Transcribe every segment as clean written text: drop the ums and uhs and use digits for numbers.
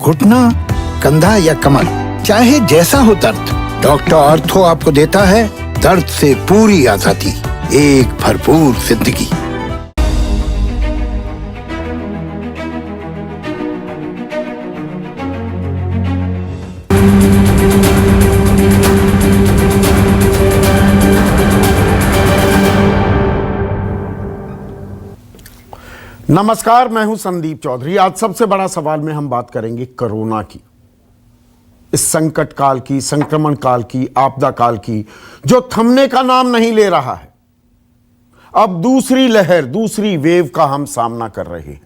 घुटना, कंधा या कमर, चाहे जैसा हो दर्द, डॉक्टर ऑर्थो आपको देता है दर्द से पूरी आजादी, एक भरपूर जिंदगी। नमस्कार, मैं हूं संदीप चौधरी। आज सबसे बड़ा सवाल में हम बात करेंगे कोरोना की, इस संकट काल की, संक्रमण काल की, आपदा काल की, जो थमने का नाम नहीं ले रहा है। अब दूसरी लहर, दूसरी वेव का हम सामना कर रहे हैं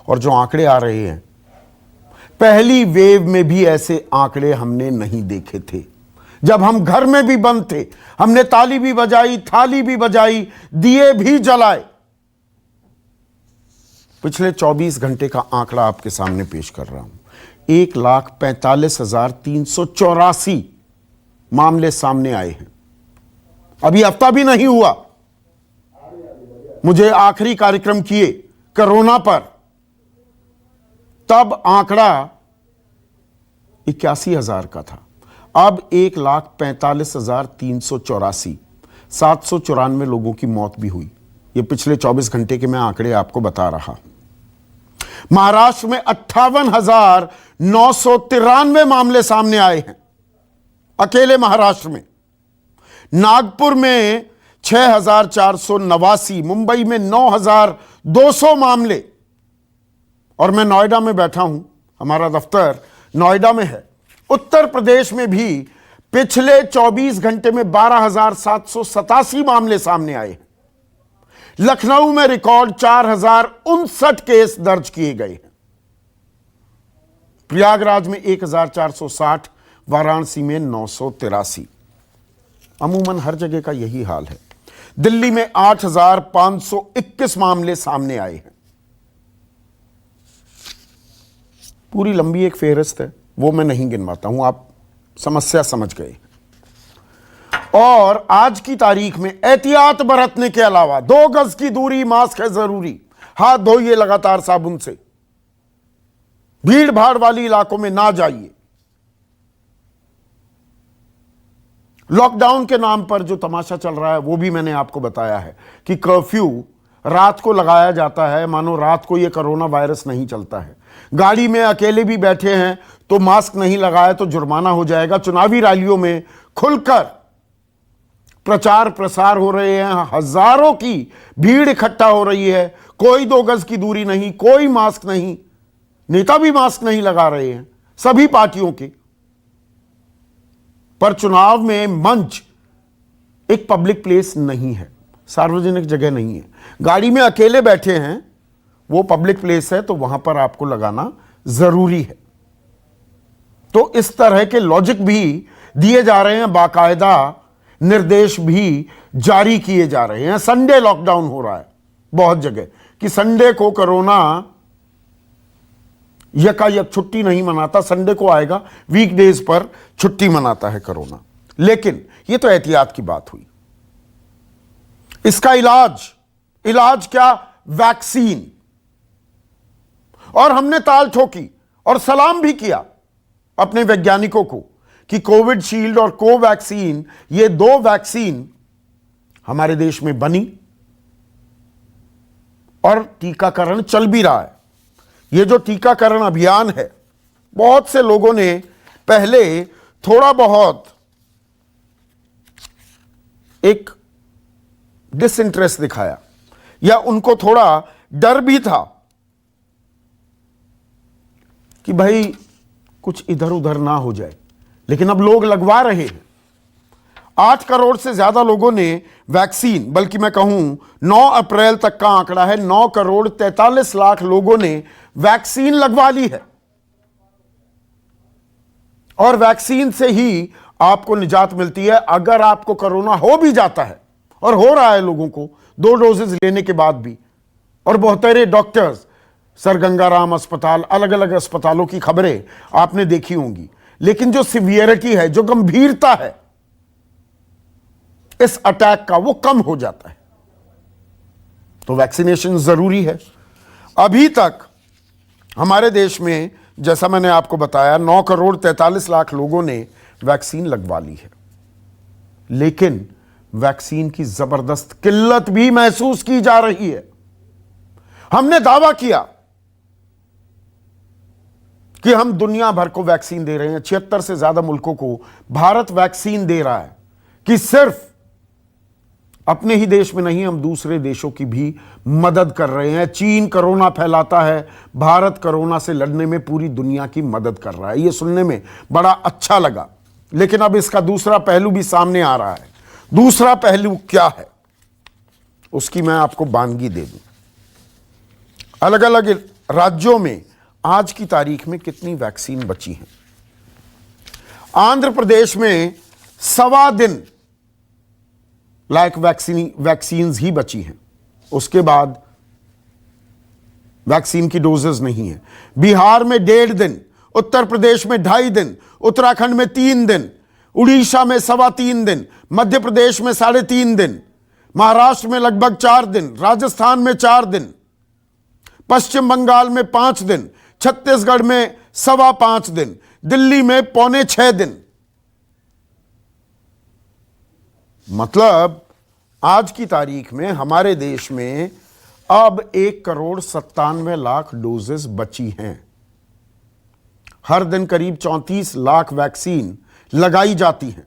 और जो आंकड़े आ रहे हैं, पहली वेव में भी ऐसे आंकड़े हमने नहीं देखे थे। जब हम घर में भी बंद थे, हमने ताली भी बजाई, थाली भी बजाई, दिए भी जलाए। पिछले 24 घंटे का आंकड़ा आपके सामने पेश कर रहा हूं। 1,45,384 मामले सामने आए हैं। अभी हफ्ता भी नहीं हुआ मुझे आखिरी कार्यक्रम किए कोरोना पर, तब आंकड़ा 81,000 का था। अब 1,45,384, 794 लोगों की मौत भी हुई। ये पिछले 24 घंटे के मैं आंकड़े आपको बता रहा हूं। महाराष्ट्र में 58,993 मामले सामने आए हैं, अकेले महाराष्ट्र में। नागपुर में 6,489, मुंबई में 9,200 मामले। और मैं नोएडा में बैठा हूं, हमारा दफ्तर नोएडा में है। उत्तर प्रदेश में भी पिछले 24 घंटे में 12,787 मामले सामने आए हैं। लखनऊ में रिकॉर्ड 4,059 केस दर्ज किए गए हैं। प्रयागराज में 1,460, वाराणसी में 983। अमूमन हर जगह का यही हाल है। दिल्ली में 8,521 मामले सामने आए हैं। पूरी लंबी एक फेहरिस्त है, वो मैं नहीं गिनवाता हूं, आप समस्या समझ गए। और आज की तारीख में एहतियात बरतने के अलावा 2 गज की दूरी, मास्क है जरूरी, हाथ धोइए लगातार साबुन से, भीड़ भाड़ वाली इलाकों में ना जाइए। लॉकडाउन के नाम पर जो तमाशा चल रहा है वो भी मैंने आपको बताया है कि कर्फ्यू रात को लगाया जाता है, मानो रात को ये कोरोना वायरस नहीं चलता है। गाड़ी में अकेले भी बैठे हैं तो मास्क नहीं लगाया तो जुर्माना हो जाएगा। चुनावी रैलियों में खुलकर प्रचार प्रसार हो रहे हैं, हजारों की भीड़ इकट्ठा हो रही है, कोई 2 गज की दूरी नहीं, कोई मास्क नहीं। नेता भी मास्क नहीं लगा रहे हैं, सभी पार्टियों के। पर चुनाव में मंच एक पब्लिक प्लेस नहीं है, सार्वजनिक जगह नहीं है। गाड़ी में अकेले बैठे हैं, वो पब्लिक प्लेस है, तो वहां पर आपको लगाना जरूरी है। तो इस तरह के लॉजिक भी दिए जा रहे हैं, बाकायदा निर्देश भी जारी किए जा रहे हैं। संडे लॉकडाउन हो रहा है बहुत जगह कि संडे को कोरोना यकायक छुट्टी नहीं मनाता, संडे को आएगा, वीकडेज पर छुट्टी मनाता है कोरोना। लेकिन यह तो एहतियात की बात हुई। इसका इलाज क्या? वैक्सीन। और हमने ताल ठोकी और सलाम भी किया अपने वैज्ञानिकों को कि कोविड शील्ड और कोवैक्सीन, ये 2 वैक्सीन हमारे देश में बनी और टीकाकरण चल भी रहा है। ये जो टीकाकरण अभियान है, बहुत से लोगों ने पहले थोड़ा बहुत एक डिसइंटरेस्ट दिखाया या उनको थोड़ा डर भी था कि भाई कुछ इधर उधर ना हो जाए, लेकिन अब लोग लगवा रहे हैं। 8 करोड़ से ज्यादा लोगों ने वैक्सीन, बल्कि मैं कहूं 9 अप्रैल तक का आंकड़ा है, 9 करोड़ 43 लाख लोगों ने वैक्सीन लगवा ली है। और वैक्सीन से ही आपको निजात मिलती है। अगर आपको कोरोना हो भी जाता है, और हो रहा है लोगों को 2 डोजेज लेने के बाद भी, और बहुतेरे डॉक्टर्स, सर गंगाराम अस्पताल, अलग अलग अस्पतालों की खबरें आपने देखी होंगी, लेकिन जो सिवियरिटी है, जो गंभीरता है इस अटैक का, वो कम हो जाता है। तो वैक्सीनेशन जरूरी है। अभी तक हमारे देश में जैसा मैंने आपको बताया 9 करोड़ 43 लाख लोगों ने वैक्सीन लगवा ली है, लेकिन वैक्सीन की जबरदस्त किल्लत भी महसूस की जा रही है। हमने दावा किया कि हम दुनिया भर को वैक्सीन दे रहे हैं, 76 से ज्यादा मुल्कों को भारत वैक्सीन दे रहा है, कि सिर्फ अपने ही देश में नहीं, हम दूसरे देशों की भी मदद कर रहे हैं। चीन कोरोना फैलाता है, भारत कोरोना से लड़ने में पूरी दुनिया की मदद कर रहा है। यह सुनने में बड़ा अच्छा लगा, लेकिन अब इसका दूसरा पहलू भी सामने आ रहा है। दूसरा पहलू क्या है, उसकी मैं आपको बानगी दे दूं। अलग अलग राज्यों में आज की तारीख में कितनी वैक्सीन बची हैं। आंध्र प्रदेश में 1.25 दिन वैक्सीन ही बची हैं, उसके बाद वैक्सीन की डोजेस नहीं है। बिहार में 1.5 दिन, उत्तर प्रदेश में 2.5 दिन, उत्तराखंड में 3 दिन, उड़ीसा में 3.25 दिन, मध्य प्रदेश में 3.5 दिन, महाराष्ट्र में लगभग 4 दिन, राजस्थान में 4 दिन, पश्चिम बंगाल में 5 दिन, छत्तीसगढ़ में 5.25 दिन, दिल्ली में 5.25 दिन। मतलब आज की तारीख में हमारे देश में अब 1 करोड़ 97 लाख डोजेस बची हैं। हर दिन करीब 34 लाख वैक्सीन लगाई जाती हैं,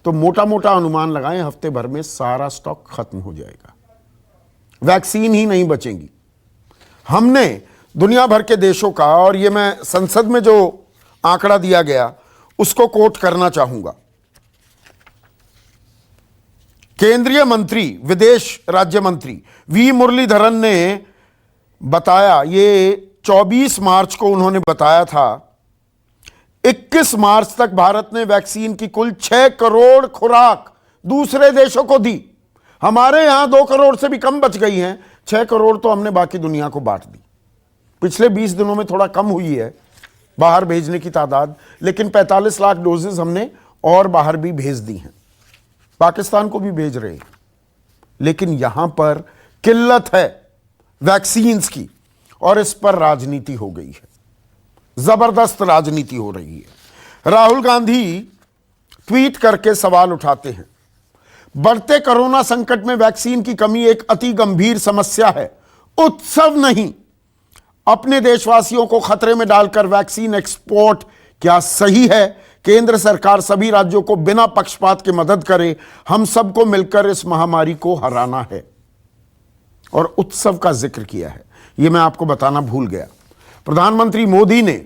तो मोटा मोटा अनुमान लगाएं हफ्ते भर में सारा स्टॉक खत्म हो जाएगा, वैक्सीन ही नहीं बचेंगी। हमने दुनिया भर के देशों का, और ये मैं संसद में जो आंकड़ा दिया गया उसको कोट करना चाहूंगा। केंद्रीय मंत्री, विदेश राज्य मंत्री वी मुरलीधरन ने बताया, ये 24 मार्च को उन्होंने बताया था, 21 मार्च तक भारत ने वैक्सीन की कुल 6 करोड़ खुराक दूसरे देशों को दी। हमारे यहां 2 करोड़ से भी कम बच गई हैं, 6 करोड़ तो हमने बाकी दुनिया को बांट दी। पिछले 20 दिनों में थोड़ा कम हुई है बाहर भेजने की तादाद, लेकिन 45 लाख डोजेस हमने और बाहर भी भेज दी हैं, पाकिस्तान को भी भेज रहे हैं। लेकिन यहां पर किल्लत है वैक्सीन्स की, और इस पर राजनीति हो गई है, जबरदस्त राजनीति हो रही है। राहुल गांधी ट्वीट करके सवाल उठाते हैं, बढ़ते कोरोना संकट में वैक्सीन की कमी एक अति गंभीर समस्या है, उत्सव नहीं। अपने देशवासियों को खतरे में डालकर वैक्सीन एक्सपोर्ट क्या सही है? केंद्र सरकार सभी राज्यों को बिना पक्षपात के मदद करे, हम सबको मिलकर इस महामारी को हराना है। और उत्सव का जिक्र किया है, यह मैं आपको बताना भूल गया। प्रधानमंत्री मोदी ने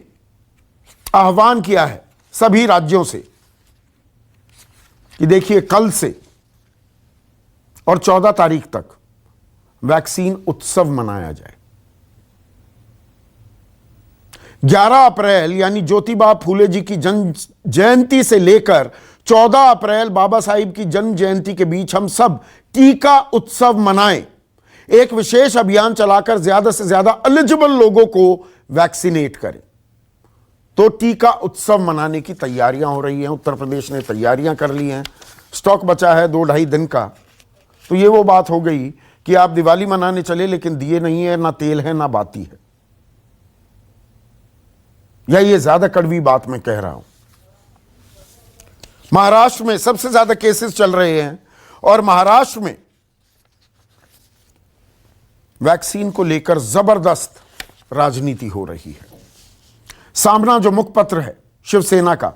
आह्वान किया है सभी राज्यों से कि देखिए, कल से और 14 तारीख तक वैक्सीन उत्सव मनाया जाए। 11 अप्रैल यानी ज्योतिबा फूले जी की जन्म जयंती से लेकर 14 अप्रैल बाबा साहिब की जन्म जयंती के बीच हम सब टीका उत्सव मनाएं। एक विशेष अभियान चलाकर ज्यादा से ज्यादा एलिजिबल लोगों को वैक्सीनेट करें। तो टीका उत्सव मनाने की तैयारियां हो रही हैं। उत्तर प्रदेश ने तैयारियां कर ली हैं, स्टॉक बचा है 2-2.5 दिन का। तो ये वो बात हो गई कि आप दिवाली मनाने चले, लेकिन दिए नहीं है, ना तेल है, ना बाती है। या ये ज्यादा कड़वी बात मैं कह रहा हूं। महाराष्ट्र में सबसे ज्यादा केसेस चल रहे हैं, और महाराष्ट्र में वैक्सीन को लेकर जबरदस्त राजनीति हो रही है। सामना जो मुखपत्र है शिवसेना का,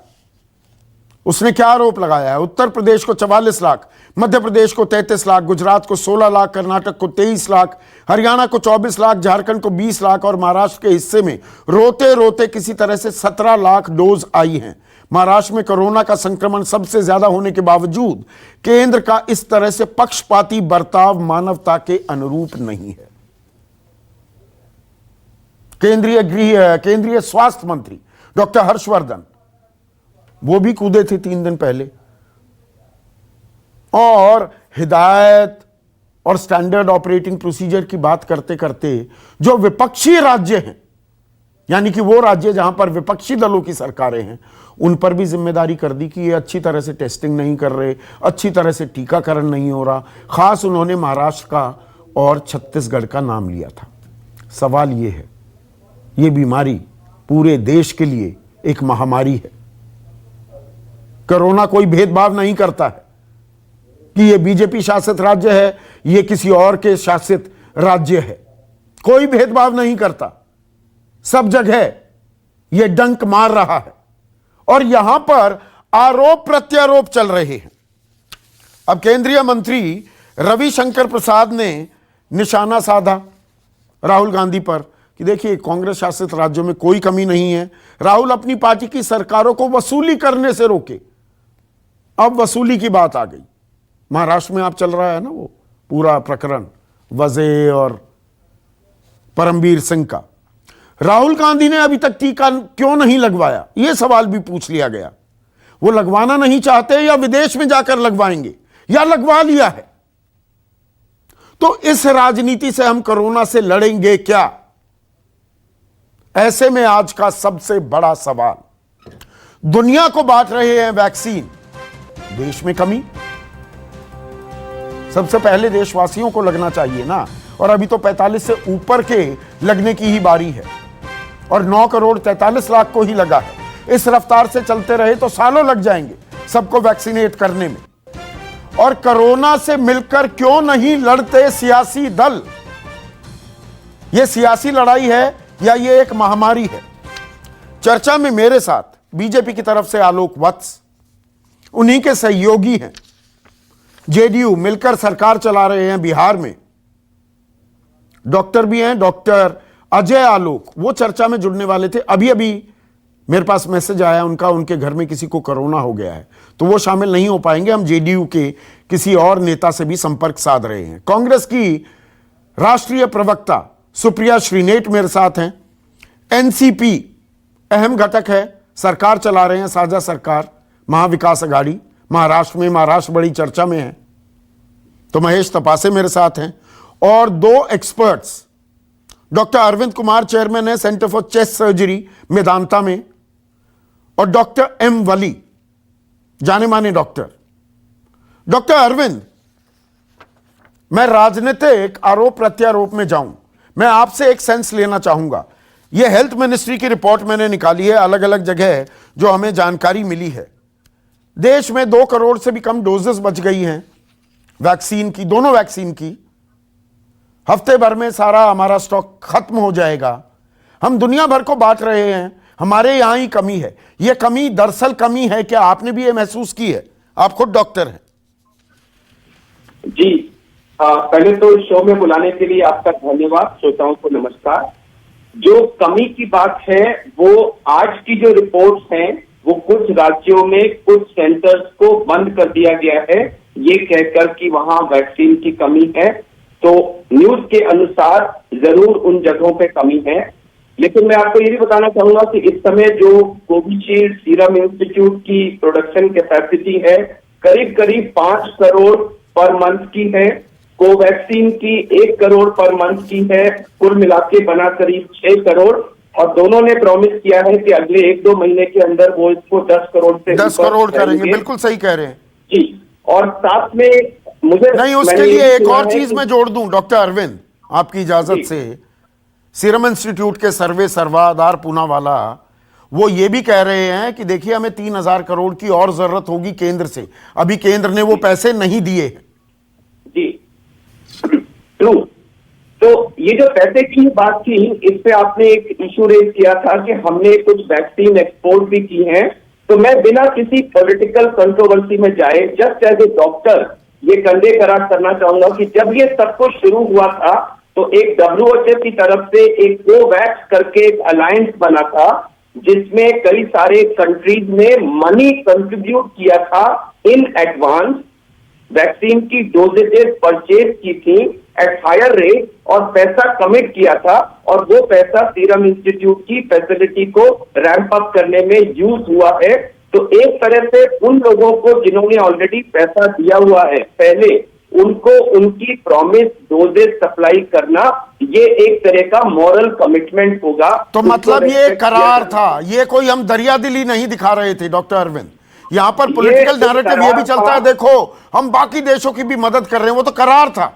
उसने क्या आरोप लगाया है? उत्तर प्रदेश को 44 लाख, मध्य प्रदेश को 33 लाख, गुजरात को 16 लाख, कर्नाटक को 23 लाख, हरियाणा को 24 लाख, झारखंड को 20 लाख और महाराष्ट्र के हिस्से में रोते रोते किसी तरह से 17 लाख डोज आई हैं। महाराष्ट्र में कोरोना का संक्रमण सबसे ज्यादा होने के बावजूद केंद्र का इस तरह से पक्षपाती बर्ताव मानवता के अनुरूप नहीं है। केंद्रीय स्वास्थ्य मंत्री डॉक्टर हर्षवर्धन, वो भी कूदे थे 3 दिन पहले, और हिदायत और स्टैंडर्ड ऑपरेटिंग प्रोसीजर की बात करते करते जो विपक्षी राज्य हैं, यानी कि वो राज्य जहां पर विपक्षी दलों की सरकारें हैं, उन पर भी जिम्मेदारी कर दी कि ये अच्छी तरह से टेस्टिंग नहीं कर रहे, अच्छी तरह से टीकाकरण नहीं हो रहा। खास उन्होंने महाराष्ट्र का और छत्तीसगढ़ का नाम लिया था। सवाल ये है, ये बीमारी पूरे देश के लिए एक महामारी है। कोरोना कोई भेदभाव नहीं करता है कि ये बीजेपी शासित राज्य है, ये किसी और के शासित राज्य है, कोई भेदभाव नहीं करता। सब जगह ये डंक मार रहा है और यहां पर आरोप प्रत्यारोप चल रहे हैं। अब केंद्रीय मंत्री रविशंकर प्रसाद ने निशाना साधा राहुल गांधी पर कि देखिए कांग्रेस शासित राज्यों में कोई कमी नहीं है, राहुल अपनी पार्टी की सरकारों को वसूली करने से रोके। अब वसूली की बात आ गई। महाराष्ट्र में आप चल रहा है ना वो पूरा प्रकरण वजह और परमवीर सिंह का। राहुल गांधी ने अभी तक टीका क्यों नहीं लगवाया, यह सवाल भी पूछ लिया गया। वो लगवाना नहीं चाहते या विदेश में जाकर लगवाएंगे या लगवा लिया है। तो इस राजनीति से हम कोरोना से लड़ेंगे क्या? ऐसे में आज का सबसे बड़ा सवाल, दुनिया को बांट रहे हैं वैक्सीन, देश में कमी। सबसे पहले देशवासियों को लगना चाहिए ना, और अभी तो 45 से ऊपर के लगने की ही बारी है और 9 करोड़ 43 लाख को ही लगा है। इस रफ्तार से चलते रहे तो सालों लग जाएंगे सबको वैक्सीनेट करने में। और कोरोना से मिलकर क्यों नहीं लड़ते सियासी दल? यह सियासी लड़ाई है या यह एक महामारी है? चर्चा में मेरे साथ बीजेपी की तरफ से आलोक वत्स, उन्हीं के सहयोगी हैं, जेडीयू मिलकर सरकार चला रहे हैं बिहार में, डॉक्टर भी हैं, डॉक्टर अजय आलोक, वो चर्चा में जुड़ने वाले थे। अभी अभी मेरे पास मैसेज आया उनका, उनके घर में किसी को कोरोना हो गया है तो वो शामिल नहीं हो पाएंगे। हम जेडीयू के किसी और नेता से भी संपर्क साध रहे हैं। कांग्रेस की राष्ट्रीय प्रवक्ता सुप्रिया श्रीनेट मेरे साथ हैं। एनसीपी अहम घटक है, सरकार चला रहे हैं, साझा सरकार महाविकास अघाड़ी महाराष्ट्र में, महाराष्ट्र बड़ी चर्चा में है। तो महेश तपासे मेरे साथ हैं और 2 experts, doctor Arvind Kumar chairman है centre for chest surgery Medanta में, और डॉक्टर एम वली जाने माने डॉक्टर। डॉक्टर अरविंद, मैं राजनीतिक आरोप प्रत्यारोप में जाऊं, मैं आपसे एक सेंस लेना चाहूंगा। यह हेल्थ मिनिस्ट्री की रिपोर्ट मैंने निकाली है, अलग अलग जगह जो हमें जानकारी मिली है। देश में 2 करोड़ से भी कम डोजेस बच गई हैं वैक्सीन की, दोनों वैक्सीन की। हफ्ते भर में सारा हमारा स्टॉक खत्म हो जाएगा। हम दुनिया भर को बांट रहे हैं, हमारे यहां ही कमी है। यह कमी दरअसल कमी है क्या? आपने भी ये महसूस की है, आप खुद डॉक्टर हैं। जी पहले तो इस शो में बुलाने के लिए आपका धन्यवाद। श्रोताओं को नमस्कार। जो कमी की बात है वो आज की जो रिपोर्ट्स हैं वो कुछ राज्यों में कुछ सेंटर्स को बंद कर दिया गया है ये कहकर कि वहां वैक्सीन की कमी है। तो न्यूज के अनुसार जरूर उन जगहों पे कमी है, लेकिन मैं आपको ये भी बताना चाहूंगा कि इस समय जो कोविशील्ड सीरम इंस्टीट्यूट की प्रोडक्शन कैपेसिटी है करीब करीब 5 करोड़ पर मंथ की है, कोवैक्सीन की 1 करोड़ पर मंथ की है, कुल मिला के बना करीब 6 करोड़। और दोनों ने प्रॉमिस किया है कि अगले 1-2 महीने के अंदर वो इसको 10 करोड़ से 10 करोड़ करेंगे। बिल्कुल सही कह रहे हैं जी। और साथ में मुझे नहीं, उसके लिए एक और चीज मैं जोड़ दूं डॉक्टर अरविंद, आपकी इजाजत से। सीरम इंस्टीट्यूट के सर्वे सर्वाधार पूनावाला वो ये भी कह रहे हैं कि देखिए हमें 3000 करोड़ की और जरूरत होगी केंद्र से, अभी केंद्र ने वो पैसे नहीं दिए जी। ट्रू। तो ये जो पैसे की बात थी, इस पे आपने एक इशू रेज किया था कि हमने कुछ वैक्सीन एक्सपोर्ट भी की हैं। तो मैं बिना किसी पॉलिटिकल कंट्रोवर्सी में जाए जस्ट एज ए डॉक्टर ये कंधे करार करना चाहूंगा कि जब ये सब कुछ शुरू हुआ था तो एक WHO की तरफ से एक कोवैक्स करके एक अलायंस बना था जिसमें कई सारे कंट्रीज ने मनी कंट्रीब्यूट किया था इन एडवांस, वैक्सीन की डोजेजेस परचेज की थी एट हायर रेट और पैसा कमिट किया था, और वो पैसा सीरम इंस्टीट्यूट की फैसिलिटी को रैंप अप करने में यूज हुआ है। तो एक तरह से उन लोगों को जिन्होंने ऑलरेडी पैसा दिया हुआ है पहले, उनको उनकी प्रॉमिस डोजेस सप्लाई करना ये एक तरह का मॉरल कमिटमेंट होगा। तो मतलब ये करार था, ये कोई हम दरियादिली नहीं दिखा रहे थे डॉक्टर अरविंद। यहाँ पर पॉलिटिकल नैरेटिव ये भी चलता है, देखो हम बाकी देशों की भी मदद कर रहे हैं, वो तो करार था,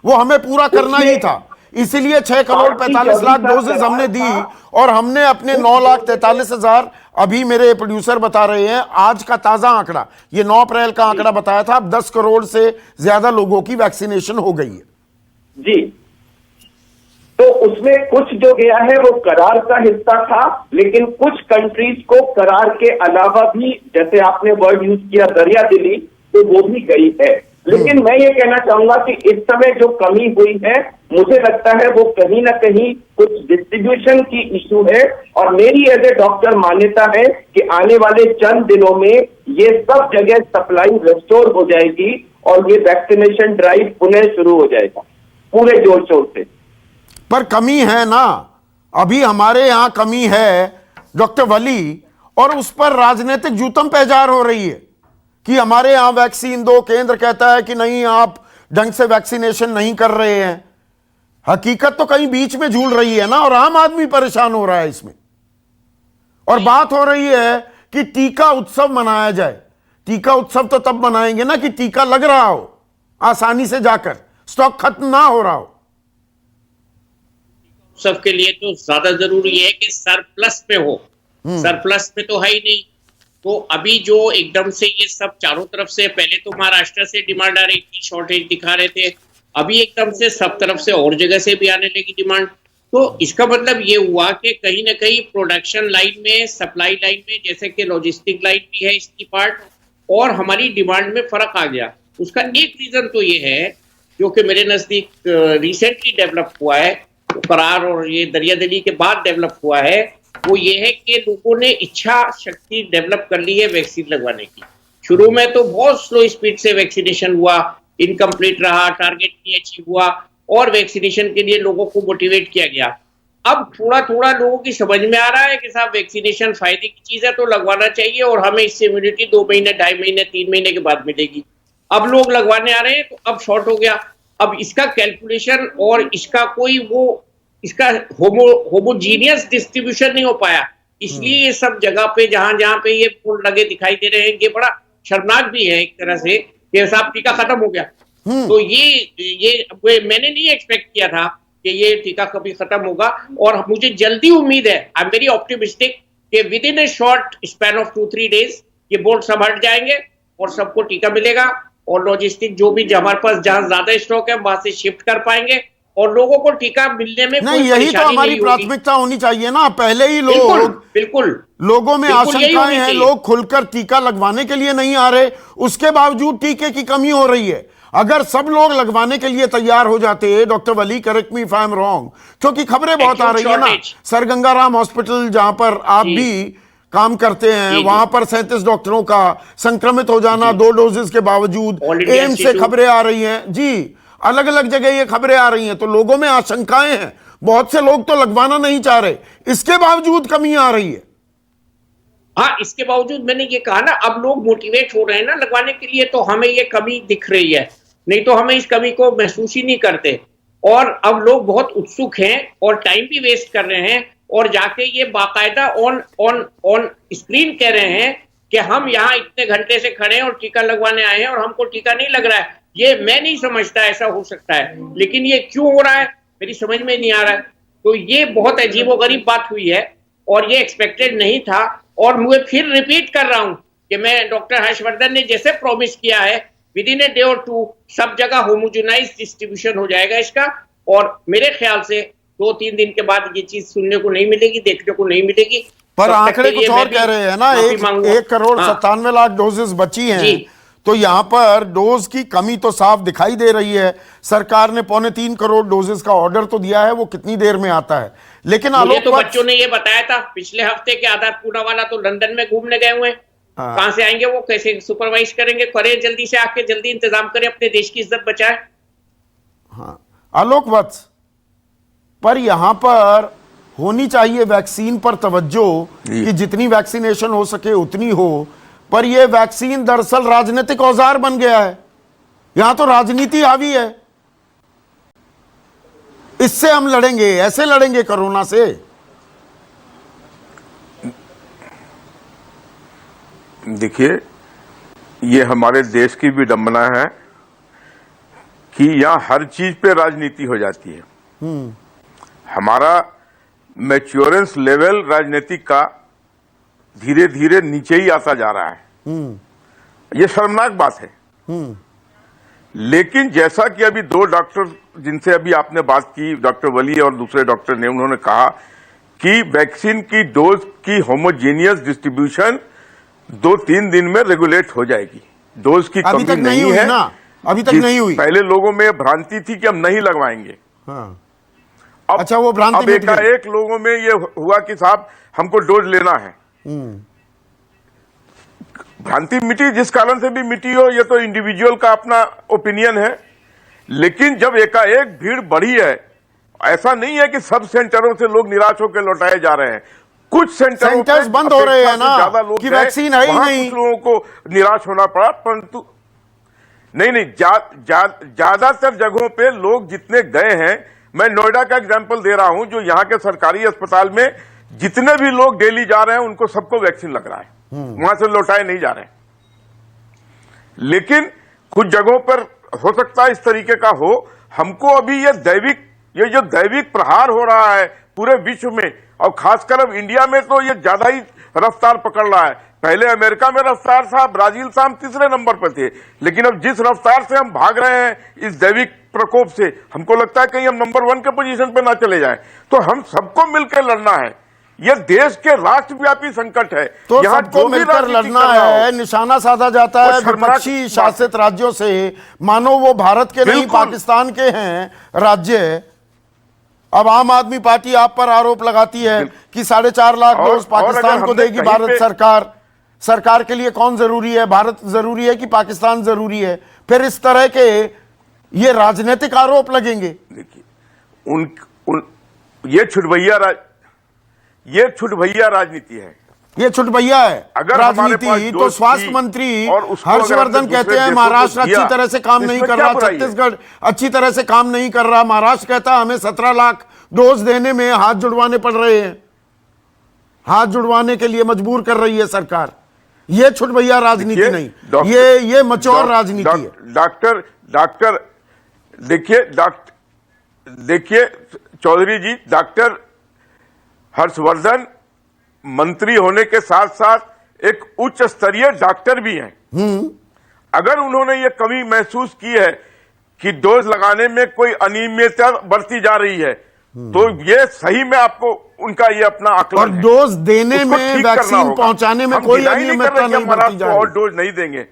वो हमें पूरा करना ही था। इसीलिए 6 करोड़ 45 लाख डोजेस हमने दी और हमने अपने 9,43,000, अभी मेरे प्रोड्यूसर बता रहे हैं आज का ताजा आंकड़ा, ये 9 अप्रैल का आंकड़ा बताया था, अब 10 करोड़ से ज्यादा लोगों की वैक्सीनेशन हो गई है। जी, तो उसमें कुछ जो गया है वो करार का हिस्सा था, लेकिन कुछ कंट्रीज को करार के अलावा भी, जैसे आपने वर्ड यूज किया दरिया दिली, तो वो भी गई है। लेकिन मैं ये कहना चाहूंगा कि इस समय जो कमी हुई है, मुझे लगता है वो कहीं ना कहीं कुछ डिस्ट्रीब्यूशन की इशू है, और मेरी एज ए डॉक्टर मान्यता है कि आने वाले चंद दिनों में ये सब जगह सप्लाई रेस्टोर हो जाएगी और ये वैक्सीनेशन ड्राइव पुनः शुरू हो जाएगा पूरे जोर शोर से। पर कमी है ना, अभी हमारे यहां कमी है डॉक्टर वली, और उस पर राजनीतिक जूतम पेजार हो रही है कि हमारे यहां वैक्सीन दो, केंद्र कहता है कि नहीं आप ढंग से वैक्सीनेशन नहीं कर रहे हैं। हकीकत तो कहीं बीच में झूल रही है ना, और आम आदमी परेशान हो रहा है इसमें। और बात हो रही है कि टीका उत्सव मनाया जाए। टीका उत्सव तो तब मनाएंगे ना कि टीका लग रहा हो आसानी से जाकर, स्टॉक खत्म ना हो रहा हो। सबके लिए तो ज्यादा जरूरी है कि सरप्लस में हो, सरप्लस में तो है ही नहीं। तो अभी जो एकदम से ये सब चारों तरफ से, पहले तो महाराष्ट्र से डिमांड आ रही थी, शॉर्टेज दिखा रहे थे, अभी एकदम से सब तरफ से और जगह से भी आने लगी डिमांड। तो इसका मतलब ये हुआ कि कहीं ना कहीं प्रोडक्शन लाइन में, सप्लाई लाइन में, जैसे कि लॉजिस्टिक लाइन भी है इसकी पार्ट, और हमारी डिमांड में फर्क आ गया। उसका एक रीजन तो ये है, जो कि मेरे नजदीक रिसेंटली डेवलप हुआ है, करार और ये दरियादिली के बाद डेवलप हुआ है, वो ये है कि लोगों ने इच्छा शक्ति डेवलप कर ली है वैक्सीन लगवाने की। शुरू में तो बहुत स्लो स्पीड से वैक्सीनेशन हुआ, इनकम्प्लीट रहा, टारगेट नहीं अचीव हुआ, और वैक्सीनेशन के लिए लोगों को मोटिवेट किया गया। अब थोड़ा थोड़ा लोगों की समझ में आ रहा है कि साहब वैक्सीनेशन फायदे की चीज है, तो लगवाना चाहिए, और हमें इससे इम्यूनिटी 2 महीने, 2.5 महीने, 3 महीने के बाद मिलेगी। अब लोग लगवाने आ रहे हैं, तो अब शॉर्ट हो गया। अब इसका कैलकुलेशन और इसका कोई वो, इसका होमोजीनियस डिस्ट्रीब्यूशन नहीं हो पाया, इसलिए ये सब जगह पे जहां जहां पे ये फूल लगे दिखाई दे रहे हैं, ये बड़ा शर्मनाक भी है एक तरह से कि साहब टीका खत्म हो गया। तो ये मैंने नहीं एक्सपेक्ट किया था कि ये टीका कभी खत्म होगा, और मुझे जल्दी उम्मीद है, आई एम वेरी ऑप्टिमिस्टिक, कि with in A short span of 2-3 days ये बोर्ड सब हट जाएंगे और सबको टीका मिलेगा, और लॉजिस्टिक जो भी हमारे पास जहां ज्यादा स्टॉक है वहां से शिफ्ट कर पाएंगे, और लोगों को टीका मिलने में नहीं, यही तो हमारी प्राथमिकता होनी चाहिए ना। पहले ही लोग, बिल्कुल लोगों में आशंकाएं हैं, लोग खुलकर टीका लगवाने के लिए नहीं आ रहे, उसके बावजूद टीके की कमी हो रही है। अगर सब लोग लगवाने के लिए तैयार हो जाते, doctor Wali correct me if I am wrong, क्योंकि खबरें बहुत आ रही है ना, सर गंगाराम हॉस्पिटल जहां पर आप भी काम करते हैं, वहां पर 37 डॉक्टरों का संक्रमित हो जाना 2 डोजेस के बावजूद, एम्स से खबरें आ रही हैं जी, अलग अलग जगह ये खबरें आ रही हैं, तो लोगों में आशंकाएं हैं, बहुत से लोग तो लगवाना नहीं चाह रहे, इसके बावजूद कमी आ रही है। हाँ, इसके बावजूद मैंने ये कहा ना, अब लोग मोटिवेट हो रहे हैं ना लगवाने के लिए, तो हमें ये कमी दिख रही है, नहीं तो हमें इस कमी को महसूस ही नहीं करते। और अब लोग बहुत उत्सुक हैं और टाइम भी वेस्ट कर रहे हैं, और जाके ये बाकायदा ऑन स्क्रीन कह रहे हैं कि हम यहाँ इतने घंटे से खड़े हैं और टीका लगवाने आए हैं और हमको टीका नहीं लग रहा है। ये मैं नहीं समझता ऐसा हो सकता है, लेकिन ये क्यों हो रहा है मेरी समझ में नहीं आ रहा है। तो ये बहुत अजीबोगरीब बात हुई है, और ये एक्सपेक्टेड नहीं था। और मैं फिर रिपीट कर रहा हूं कि मैं डॉक्टर हर्षवर्धन ने जैसे प्रॉमिस किया है, विद इन ए डे और 2 सब जगह होमोजेनाइज डिस्ट्रीब्यूशन हो जाएगा इसका, और मेरे ख्याल से 2-3 दिन के बाद ये चीज सुनने को नहीं मिलेगी, देखने को नहीं मिलेगी। पर आंकड़े कुछ और कह रहे हैं ना, 1 करोड़ 97 लाख डोजेस बची हैं, तो यहां पर डोज की कमी तो साफ दिखाई दे रही है। सरकार ने 2.25 करोड़ डोजेस का ऑर्डर तो दिया है, वो कितनी देर में आता है। लेकिन मुझे तो बच्चों ने ये बताया था पिछले हफ्ते के आधार पूना वाला तो लंदन में घूमने गए हुए हैं, कहां से आएंगे वो, कैसे सुपरवाइज करेंगे, करें जल्दी से आके जल्दी इंतजाम करें, अपने देश की इज्जत बचाएं। हाँ आलोक वत्स, पर यहां पर होनी चाहिए वैक्सीन पर तवज्जो कि जितनी वैक्सीनेशन हो सके उतनी हो, पर यह वैक्सीन दरअसल राजनीतिक औजार बन गया है। यहां तो राजनीति हावी है, इससे हम लड़ेंगे, ऐसे लड़ेंगे कोरोना से। देखिए, ये हमारे देश की विडंबना है कि यहां हर चीज पे राजनीति हो जाती है। हमारा मैच्योरेंस लेवल राजनीतिक का धीरे धीरे नीचे ही आता जा रहा है। ये शर्मनाक बात है। लेकिन जैसा कि अभी दो डॉक्टर जिनसे अभी आपने बात की, डॉक्टर वली और दूसरे डॉक्टर ने, उन्होंने कहा कि वैक्सीन की डोज की होमोजेनियस डिस्ट्रीब्यूशन 2-3 दिन में रेगुलेट हो जाएगी। डोज की अभी कमी तक नहीं हुई है ना, अभी तक नहीं हुई। पहले लोगों में भ्रांति थी कि हम नहीं लगवाएंगे। हाँ। अब अच्छा, वो भ्रांति अब मिट गई। एक लोगों में ये हुआ कि साहब हमको डोज लेना है। भ्रांति मिटी, जिस कारण से भी मिटी हो, ये तो इंडिविजुअल का अपना ओपिनियन है। लेकिन जब एकाएक भीड़ बढ़ी है, ऐसा नहीं है कि सब सेंटरों से लोग निराश होकर लौटाए जा रहे हैं। कुछ सेंटर्स बंद हो रहे हैं ना कि वैक्सीन है ही नहीं, कुछ लोगों को निराश होना पड़ा। परंतु नहीं, ज्यादातर जगहों पे लोग जितने गए हैं, मैं नोएडा का एग्जांपल दे रहा हूं, जो यहां के सरकारी अस्पताल में जितने भी लोग डेली जा रहे हैं उनको सबको वैक्सीन लग रहा है, वहां से लौटाए नहीं जा रहे हैं। लेकिन कुछ जगहों पर हो सकता है इस तरीके का हो। हमको अभी ये जो दैविक प्रहार हो रहा है पूरे विश्व में, और खासकर अब इंडिया में तो ये ज्यादा ही रफ्तार पकड़ रहा है। पहले अमेरिका में रफ्तार था, ब्राजील से हम तीसरे नंबर पर थे, लेकिन अब जिस रफ्तार से हम भाग रहे हैं इस दैविक प्रकोप से, हमको लगता है कहीं हम नंबर 1 के पोजीशन पे ना चले जाएं। तो हम सबको मिलकर लड़ना है। यह देश के राष्ट्रव्यापी संकट है, तो यहाँ सबको मिलकर लड़ना है। निशाना साधा जाता है विपक्षी शासित राज्यों से, मानो वो भारत के नहीं पाकिस्तान के हैं राज्य। अब आम आदमी पार्टी आप पर आरोप लगाती है कि 4.5 लाख डोज पाकिस्तान को देगी भारत सरकार। सरकार के लिए कौन जरूरी है, भारत जरूरी है कि पाकिस्तान जरूरी है? फिर इस तरह के ये राजनीतिक आरोप लगेंगे। देखिए, ये छुटभैया राजनीति है, ये छुटभैया है अगर राजनीति। तो स्वास्थ्य मंत्री हर्षवर्धन कहते हैं महाराष्ट्र अच्छी तरह से काम नहीं कर रहा, छत्तीसगढ़ अच्छी तरह से काम नहीं कर रहा। महाराष्ट्र कहता है हमें 17 लाख डोज देने में हाथ जुड़वाने पड़ रहे हैं, हाथ जुड़वाने के लिए मजबूर कर रही है सरकार। ये छुटभैया राजनीति नहीं, ये मचौर राजनीति है। डॉक्टर देखिए चौधरी जी, डॉक्टर हर्षवर्धन मंत्री होने के साथ साथ एक उच्च स्तरीय डॉक्टर भी हैं। अगर उन्होंने ये कमी महसूस की है कि डोज लगाने में कोई अनियमितता बरती जा रही है, तो ये सही में आपको उनका ये अपना आकलन और डोज देने में, वैक्सीन पहुंचाने में कोई अनियमितता नहीं बरती जा रही। और डोज नहीं देंगे।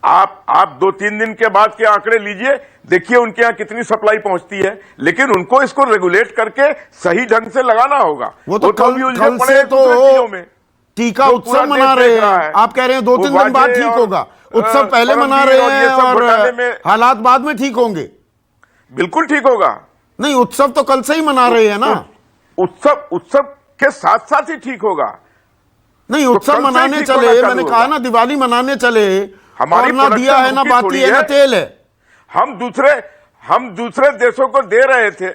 आप 2-3 दिन के बाद के आंकड़े लीजिए, देखिए उनके यहाँ कितनी सप्लाई पहुंचती है। लेकिन उनको इसको रेगुलेट करके सही ढंग से लगाना होगा। वो तो कल से तो टीका उत्सव मना रहे हैं, आप कह रहे हैं 2-3 दिन बाद ठीक होगा। उत्सव पहले मना रहे हैं और हालात बाद में ठीक होंगे। बिल्कुल ठीक होगा। नहीं, उत्सव तो कल से ही मना रहे हैं ना। उत्सव के साथ साथ ही ठीक होगा। नहीं, उत्सव मनाने चले, मैंने कहा ना दिवाली मनाने चले, हमारी ना दिया है ना बाती है ना तेल है। हम दूसरे देशों को दे रहे थे,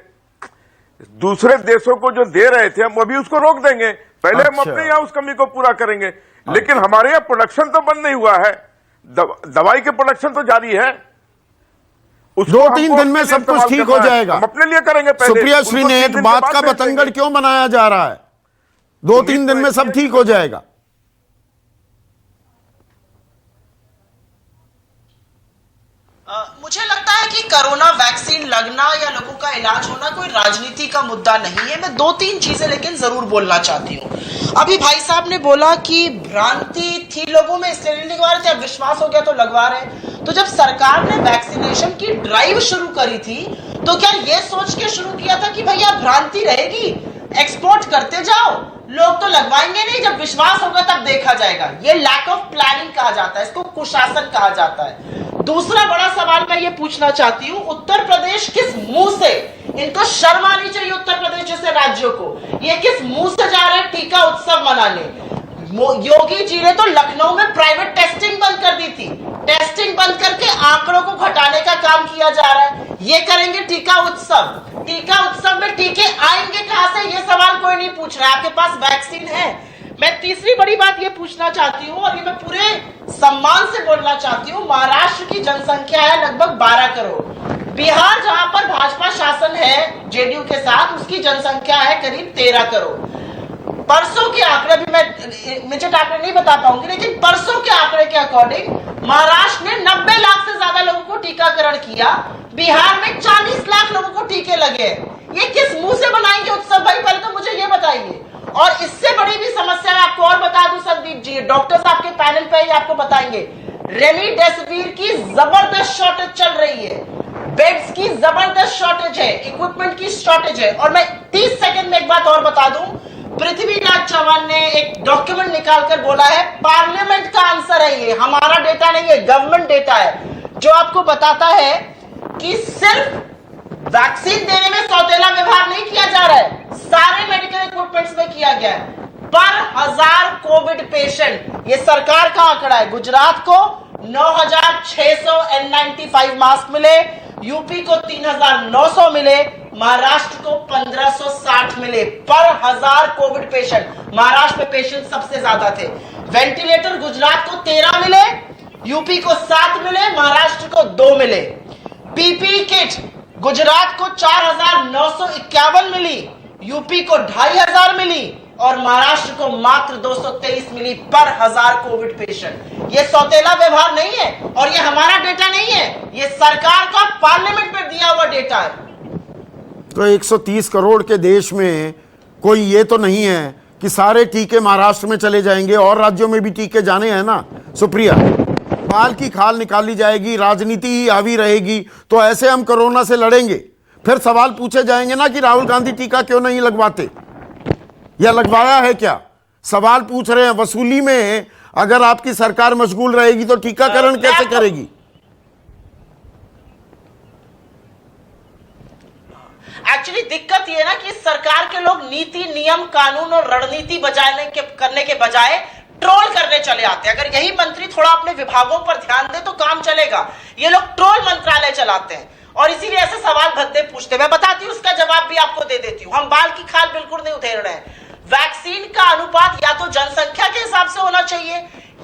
दूसरे देशों को जो दे रहे थे हम अभी उसको रोक देंगे। पहले हम अपने यहाँ उस कमी को पूरा करेंगे। लेकिन हमारे यहाँ प्रोडक्शन तो बंद नहीं हुआ है, दवाई के प्रोडक्शन तो जारी है। 2-3 दिन में सब कुछ ठीक हो जाएगा, हम अपने लिए करेंगे। सुप्रिया श्रीनेत, बात का बतंगड़ क्यों बनाया जा रहा है? 2-3 दिन में सब ठीक हो जाएगा। मुझे लगता है कि कोरोना वैक्सीन लगना या लोगों का इलाज होना कोई राजनीति का मुद्दा नहीं है। मैं 2-3 चीजें लेकिन जरूर बोलना चाहती हूँ। अभी भाई साहब ने बोला कि भ्रांति थी लोगों में इसलिए नहीं लगवा रहे थे, अब विश्वास हो गया तो लगवा रहे। तो जब सरकार ने वैक्सीनेशन की ड्राइव शुरू करी थी तो क्या ये सोच के शुरू किया था कि भैया भ्रांति रहेगी, एक्सपोर्ट करते जाओ, लोग तो लगवाएंगे नहीं, जब विश्वास होगा तब देखा जाएगा। ये लैक ऑफ प्लानिंग कहा जाता है, इसको कुशासन कहा जाता है। दूसरा बड़ा सवाल मैं ये पूछना चाहती हूँ, उत्तर प्रदेश किस मुंह से, इनको शर्म आनी चाहिए उत्तर प्रदेश जैसे राज्यों को, ये किस मुंह से जा रहे हैं टीका उत्सव मनाने? योगी जी ने तो लखनऊ में प्राइवेट टेस्टिंग बंद कर दी थी, टेस्टिंग बंद करके आंकड़ों को घटाने का काम किया जा रहा है। ये करेंगे टीका उत्सव। टीका उत्सव में टीके आएंगे कहां से, ये सवाल कोई नहीं पूछ रहा है। आपके पास वैक्सीन है। मैं तीसरी बड़ी बात ये पूछना चाहती हूँ और ये मैं पूरे सम्मान से बोलना चाहती हूँ, महाराष्ट्र की जनसंख्या है लगभग 12 करोड़। बिहार जहां पर भाजपा शासन है जेडीयू के साथ, उसकी जनसंख्या है करीब 13 करोड़। परसों के आंकड़े, अभी मैं मुझे आंकड़े नहीं बता पाऊंगी, लेकिन परसों के आंकड़े के अकॉर्डिंग महाराष्ट्र ने 90 लाख से ज्यादा लोगों को टीकाकरण किया, बिहार में 40 लाख लोगों को टीके लगे। ये किस मुंह से बनाएंगे उत्सव भाई, पहले तो मुझे ये बताइए। और इससे बड़ी भी समस्या मैं आपको और बता दूं संदीप जी, डॉक्टर्स आपके पैनल पे ही आपको बताएंगे, रेमडेसिविर की जबरदस्त शॉर्टेज चल रही है, बेड्स की जबरदस्त शॉर्टेज है, इक्विपमेंट की शॉर्टेज है। और मैं 30 सेकंड में एक बात और बता दूं, पृथ्वीराज चौहान ने एक डॉक्यूमेंट निकालकर बोला है, पार्लियामेंट का आंसर है ये, हमारा डेटा नहीं है, गवर्नमेंट डेटा है, जो आपको बताता है कि सिर्फ वैक्सीन देने में सौतेला व्यवहार नहीं किया जा रहा है, सारे मेडिकल इक्विपमेंट्स में किया गया है। पर 1000 कोविड पेशेंट, ये सरकार का आंकड़ा है, गुजरात को 9600 N95 मास्क मिले, यूपी को 3900 मिले, महाराष्ट्र को 1560 मिले पर 1000 कोविड पेशेंट। महाराष्ट्र में पेशेंट सबसे ज्यादा थे। वेंटिलेटर गुजरात को 13 मिले, यूपी को 7 मिले, महाराष्ट्र को 2 मिले। पीपीई किट गुजरात को 4951 मिली, यूपी को 2500 मिली और महाराष्ट्र को मात्र 223 मिली पर 1000 कोविड पेशेंट। ये सौतेला व्यवहार नहीं है और ये हमारा डेटा नहीं है, ये सरकार का पार्लियामेंट में दिया हुआ डेटा है। तो 130 करोड़ के देश में कोई ये तो नहीं है कि सारे टीके महाराष्ट्र में चले जाएंगे, और राज्यों में भी टीके जाने हैं ना। सुप्रिया, बाल की खाल निकाली जाएगी, राजनीति ही हावी रहेगी, तो ऐसे हम कोरोना से लड़ेंगे। फिर सवाल पूछे जाएंगे ना कि राहुल गांधी टीका क्यों नहीं लगवाते, या लगवाया है क्या। सवाल पूछ रहे हैं, वसूली में अगर आपकी सरकार मशगूल रहेगी तो टीकाकरण कैसे करेगी। एक्चुअली दिक्कत ये ना कि सरकार के लोग नीति, नियम, कानून और रणनीति करने के बजाय ट्रोल करने चले आते हैं। अगर यही मंत्री थोड़ा अपने विभागों पर ध्यान दे तो काम चलेगा। ये लोग ट्रोल मंत्रालय चलाते हैं और इसीलिए ऐसे सवाल भद्दे पूछते हैं। मैं बताती हूँ, उसका जवाब भी आपको दे देती हूँ। हम बाल की खाल बिल्कुल नहीं उधेड़ रहे हैं। वैक्सीन का अनुपात या तो जनसंख्या के हिसाब से होना चाहिए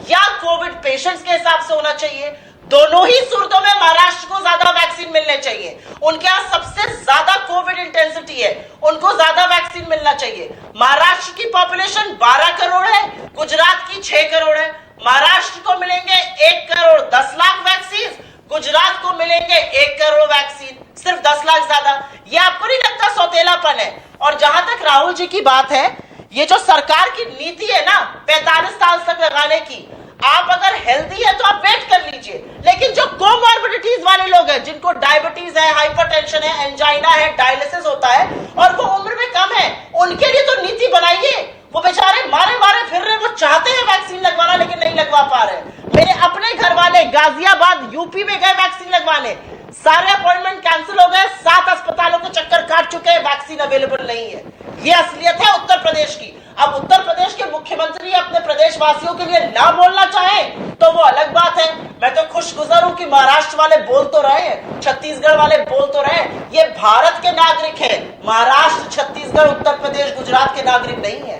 या कोविड पेशेंट्स के हिसाब से होना चाहिए। दोनों ही सूरतों में महाराष्ट्र को ज्यादा वैक्सीन मिलने चाहिए। उनके यहाँ सबसे ज्यादा कोविड इंटेंसिटी है, उनको ज्यादा वैक्सीन मिलना चाहिए। महाराष्ट्र की पॉपुलेशन 12 करोड़ है, गुजरात की 6 करोड़ है। महाराष्ट्र को मिलेंगे 1 करोड़ 10 लाख वैक्सीन, गुजरात को मिलेंगे 1 करोड़ वैक्सीन, सिर्फ 10 लाख ज्यादा। ये आपको नहीं लगता सौतेलापन है? और जहां तक राहुल जी की बात है, ये जो सरकार की नीति है ना 45 साल तक लगाने की, आप अगर हेल्दी है तो आप वेट कर लीजिए, लेकिन जो कोमॉर्बिडिटीज वाले लोग हैं, जिनको डायबिटीज है, हाइपरटेंशन है, एंजाइना है, डायलिसिस होता है और वो उम्र में कम है, उनके लिए तो नीति बनाइए। वो बेचारे मारे मारे फिर रहे, वो चाहते हैं वैक्सीन लगवाना लेकिन नहीं लगवा पा रहे। मेरे अपने घर वाले गाजियाबाद यूपी में गए वैक्सीन लगवाने, सारे अपॉइंटमेंट कैंसिल हो गए, 7 अस्पतालों को चक्कर काट चुके हैं, वैक्सीन अवेलेबल नहीं है। ये असलियत है उत्तर प्रदेश की। अब उत्तर प्रदेश के मुख्यमंत्री अपने प्रदेशवासियों के लिए ना बोलना चाहें तो वो अलग बात है। मैं तो खुशगुजार हूं कि महाराष्ट्र वाले बोल तो रहे हैं, छत्तीसगढ़ वाले बोल तो रहे हैं। ये भारत के नागरिक हैं, महाराष्ट्र, छत्तीसगढ़, उत्तर प्रदेश, गुजरात के नागरिक नहीं है।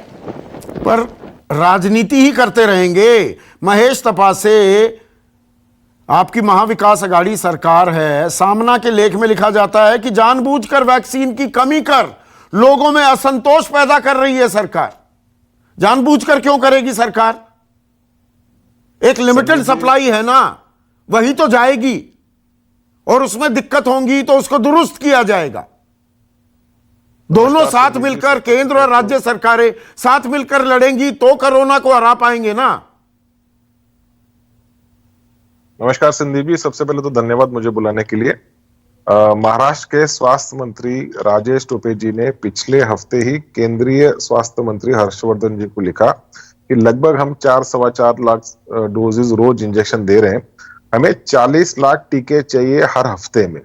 पर राजनीति ही करते रहेंगे। महेश तपासे, आपकी महाविकास अघाड़ी सरकार है, सामना के लेख में लिखा जाता है कि जानबूझकर वैक्सीन की कमी कर लोगों में असंतोष पैदा कर रही है सरकार। जानबूझकर क्यों करेगी सरकार? एक लिमिटेड सप्लाई है ना, वही तो जाएगी और उसमें दिक्कत होंगी तो उसको दुरुस्त किया जाएगा। दोनों साथ मिलकर, केंद्र और राज्य सरकारें साथ मिलकर लड़ेंगी तो कोरोना को हरा पाएंगे ना। नमस्कार संदीप जी, सबसे पहले तो धन्यवाद मुझे बुलाने के लिए। महाराष्ट्र के स्वास्थ्य मंत्री राजेश टोपे जी ने पिछले हफ्ते ही केंद्रीय स्वास्थ्य मंत्री हर्षवर्धन जी को लिखा कि लगभग हम 4-4.25 लाख डोजेज रोज इंजेक्शन दे रहे हैं, हमें 40 लाख टीके चाहिए हर हफ्ते में।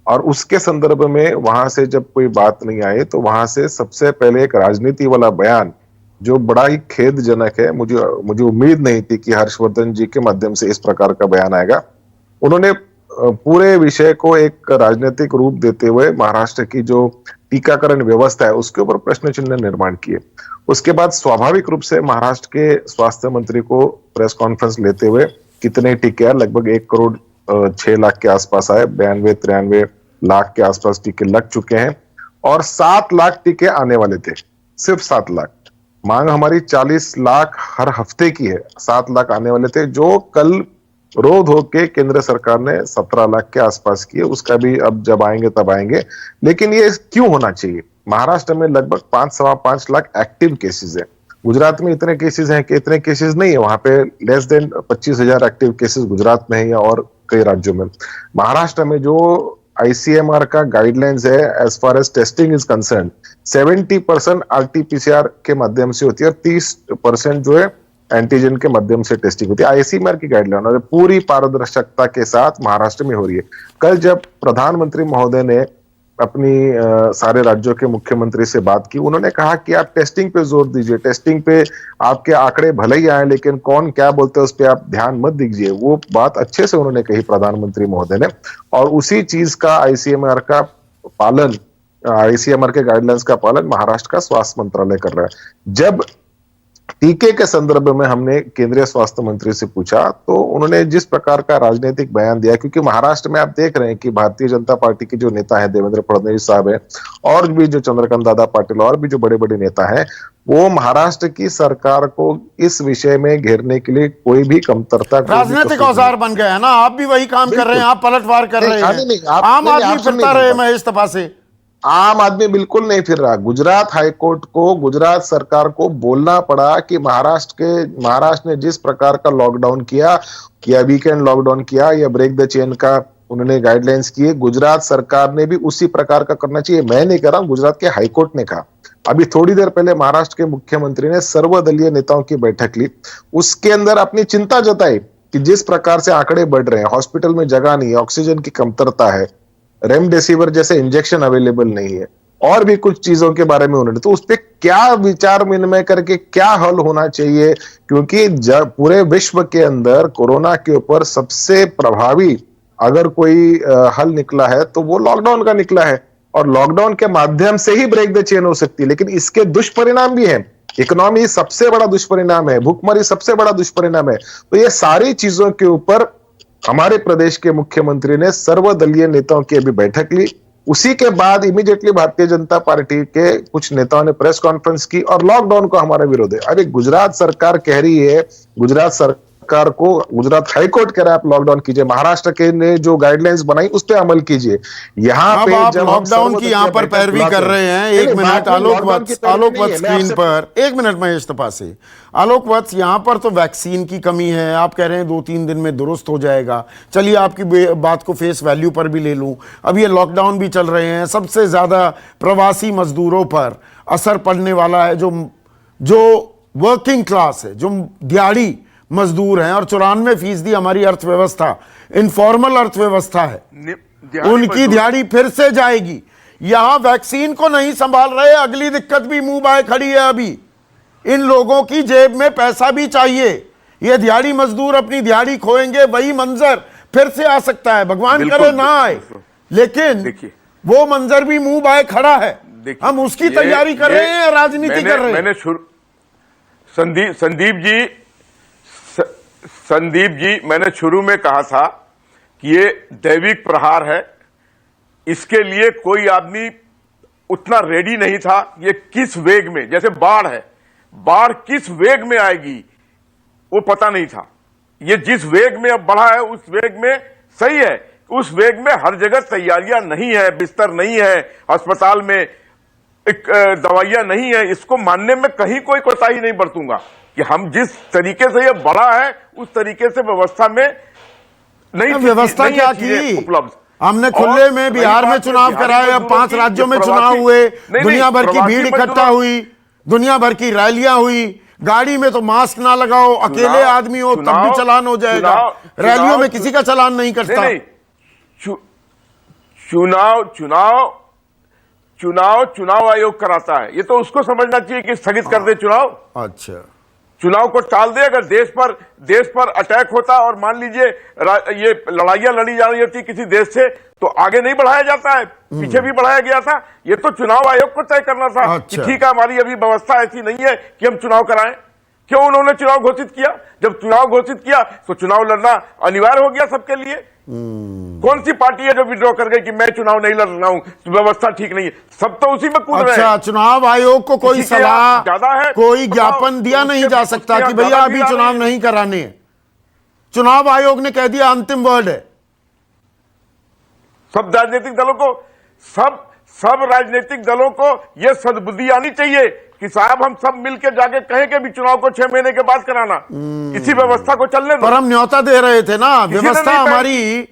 और उसके संदर्भ में वहां से जब कोई बात नहीं आई तो वहां से सबसे पहले एक राजनीति वाला बयान जो बड़ा ही खेदजनक है, मुझे उम्मीद नहीं थी कि हर्षवर्धन जी के माध्यम से इस प्रकार का बयान आएगा। उन्होंने पूरे विषय को एक राजनीतिक रूप देते हुए महाराष्ट्र की जो टीकाकरण व्यवस्था है उसके ऊपर प्रश्न चिन्ह निर्माण किए। उसके बाद स्वाभाविक रूप से महाराष्ट्र के स्वास्थ्य मंत्री को प्रेस कॉन्फ्रेंस लेते हुए कितने टीके हैं, लगभग 1 करोड़ 6 लाख के आसपास आए, 92-93 लाख के आसपास टीके लग चुके हैं और 7 लाख टीके आने वाले थे, सिर्फ 7 लाख। मांग हमारी 40 लाख हर हफ्ते की है, 7 लाख आने वाले थे, जो कल रो धो के केंद्र सरकार ने 17 लाख के आसपास किए। उसका भी अब जब आएंगे तब आएंगे, लेकिन ये क्यों होना चाहिए? महाराष्ट्र में लगभग 5-5.25 लाख एक्टिव केसेस है, गुजरात में इतने केसेस हैं कि इतने केसेस नहीं है, वहां पे less than 25,000 active cases Gujarat में है या और कई राज्यों में। महाराष्ट्र में जो आईसीएमआर का गाइडलाइंस है as far as testing is concern, 70% RTPCR के माध्यम से होती है और 30% जो है एंटीजन के माध्यम से टेस्टिंग होती है। आईसीएमआर की गाइडलाइन और पूरी पारदर्शिता के साथ महाराष्ट्र में हो रही है। कल जब प्रधानमंत्री महोदय ने अपनी सारे राज्यों के मुख्यमंत्री से बात की, उन्होंने कहा कि आप टेस्टिंग पे जोर दीजिए, टेस्टिंग पे आपके आंकड़े भले ही आए लेकिन कौन क्या बोलते हैं उस पर आप ध्यान मत दीजिए। वो बात अच्छे से उन्होंने कही प्रधानमंत्री महोदय ने, और उसी चीज का आईसीएमआर का पालन, आईसीएमआर के गाइडलाइंस का पालन महाराष्ट्र का स्वास्थ्य मंत्रालय कर रहा है। जब टीके के संदर्भ में हमने केंद्रीय स्वास्थ्य मंत्री से पूछा तो उन्होंने जिस प्रकार का राजनीतिक बयान दिया, क्योंकि महाराष्ट्र में आप देख रहे हैं कि भारतीय जनता पार्टी के जो नेता है देवेंद्र फडणवीस साहब है और भी जो चंद्रकांत दादा पाटिल और भी जो बड़े बड़े नेता हैं, वो महाराष्ट्र की सरकार को इस विषय में घेरने के लिए कोई भी कमतरता, राजनीतिक औजार बन गया है ना। आप भी वही काम कर रहे हैं, आप पलटवार कर रहे हैं। आम आदमी फिरता रहे महेश तपा से, आम आदमी बिल्कुल नहीं फिर रहा। गुजरात हाईकोर्ट को, गुजरात सरकार को बोलना पड़ा कि महाराष्ट्र ने जिस प्रकार का लॉकडाउन किया या वीकेंड लॉकडाउन किया या ब्रेक द चेन का उन्होंने गाइडलाइंस किए, गुजरात सरकार ने भी उसी प्रकार का करना चाहिए। मैं नहीं कर रहा हूं, गुजरात के हाईकोर्ट ने कहा। अभी थोड़ी देर पहले महाराष्ट्र के मुख्यमंत्री ने सर्वदलीय नेताओं की बैठक ली, उसके अंदर अपनी चिंता जताई कि जिस प्रकार से आंकड़े बढ़ रहे हैं, हॉस्पिटल में जगह नहीं है, ऑक्सीजन की कमतरता है, रेमडेसिविर जैसे इंजेक्शन अवेलेबल नहीं है और भी कुछ चीजों के बारे में उन्होंने, तो उस पर क्या विचार विनिमय करके क्या हल होना चाहिए, क्योंकि पूरे विश्व के अंदर कोरोना के ऊपर सबसे प्रभावी अगर कोई हल निकला है तो वो लॉकडाउन का निकला है, और लॉकडाउन के माध्यम से ही ब्रेक द चेन हो सकती है। लेकिन इसके दुष्परिणाम भी हैं, इकोनॉमी सबसे बड़ा दुष्परिणाम है, भूखमरी सबसे बड़ा दुष्परिणाम है। तो ये सारी चीजों के ऊपर हमारे प्रदेश के मुख्यमंत्री ने सर्वदलीय नेताओं की अभी बैठक ली। उसी के बाद इमीडिएटली भारतीय जनता पार्टी के कुछ नेताओं ने प्रेस कॉन्फ्रेंस की और लॉकडाउन को हमारा विरोध है। अरे गुजरात सरकार कह रही है, गुजरात सरकार को गुजरात हाईकोर्ट कह रहा है आप लॉकडाउन कीजिए, महाराष्ट्र के ने जो गाइडलाइंस बनाई उस पर अमल कीजिए। यहाँ पे जब लॉकडाउन की यहाँ पर पैरवी कर रहे हैं, एक मिनट आलोक वत्स स्क्रीन पर, एक मिनट महेश तपा से। आलोक वत्स, यहाँ पर तो वैक्सीन की कमी है, आप कह रहे हैं 2-3 दिन में दुरुस्त हो जाएगा। चलिए आपकी बात को फेस वैल्यू पर भी ले लूं, अब ये लॉकडाउन भी चल रहे हैं, सबसे ज्यादा प्रवासी मजदूरों पर असर पड़ने वाला है, जो वर्किंग क्लास है, जो दिहाड़ी मजदूर हैं, और 94% हमारी अर्थव्यवस्था इनफॉर्मल अर्थव्यवस्था है, उनकी दिहाड़ी फिर से जाएगी। यहां वैक्सीन को नहीं संभाल रहे, अगली दिक्कत भी मुंह बाए खड़ी है। अभी इन लोगों की जेब में पैसा भी चाहिए, ये दिहाड़ी मजदूर अपनी दिहाड़ी खोएंगे, वही मंजर फिर से आ सकता है, भगवान करे ना आए, लेकिन वो मंजर भी मुंह बाए खड़ा है। हम उसकी तैयारी कर रहे हैं, राजनीति कर रहे हैं। संदीप जी, मैंने शुरू में कहा था कि ये दैविक प्रहार है, इसके लिए कोई आदमी उतना रेडी नहीं था। ये किस वेग में, जैसे बाढ़ है, बाढ़ किस वेग में आएगी वो पता नहीं था। ये जिस वेग में अब बढ़ा है उस वेग में सही है, उस वेग में हर जगह तैयारियां नहीं है, बिस्तर नहीं है, अस्पताल में एक दवाइयां नहीं है। इसको मानने में कहीं कोई कोताही नहीं बरतूंगा कि हम जिस तरीके से ये बढ़ा है उस तरीके से व्यवस्था में नहीं, व्यवस्था क्या की उपलब्ध। हमने खुले में बिहार में चुनाव कराए, अब 5 राज्यों में चुनाव हुए, दुनिया भर की भीड़ इकट्ठा हुई, दुनिया भर की रैलियां हुई, गाड़ी में तो मास्क ना लगाओ, अकेले आदमी हो तब भी चालान हो जाएगा, रैलियों में किसी का चालान नहीं करता। चुनाव आयोग कराता है, ये तो उसको समझना चाहिए कि स्थगित कर दे चुनाव। अच्छा, चुनाव को टाल दे। अगर देश पर अटैक होता और मान लीजिए ये लड़ाइयां लड़ी जा रही होती किसी देश से, तो आगे नहीं बढ़ाया जाता है, पीछे भी बढ़ाया गया था। ये तो चुनाव आयोग को तय करना था कि ठीक है हमारी अभी व्यवस्था ऐसी नहीं है कि हम चुनाव कराएं। क्यों उन्होंने चुनाव घोषित किया? जब चुनाव घोषित किया तो चुनाव लड़ना अनिवार्य हो गया सबके लिए। कौन सी पार्टी है जो विड्रॉ कर गई कि मैं चुनाव नहीं लड़ रहा हूं, व्यवस्था ठीक नहीं है? सब तो उसी में कूद रहे हैं। अच्छा, चुनाव आयोग को कोई किसी के सलाह, ज्यादा है, कोई बताओ, ज्ञापन दिया नहीं जा सकता कि भैया ज्यादा अभी भी चुनाव आ रही नहीं कराने हैं? चुनाव आयोग ने कह दिया अंतिम वर्ड है। सब राजनीतिक दलों को सब राजनीतिक दलों को यह सद्बुद्धि आनी चाहिए कि साहब हम सब मिलकर जाके कहें कि भी चुनाव को 6 महीने के बाद कराना, इसी व्यवस्था को चलने दो। पर हम न्योता दे रहे थे ना, किसी ने व्यवस्था नहीं हमारी,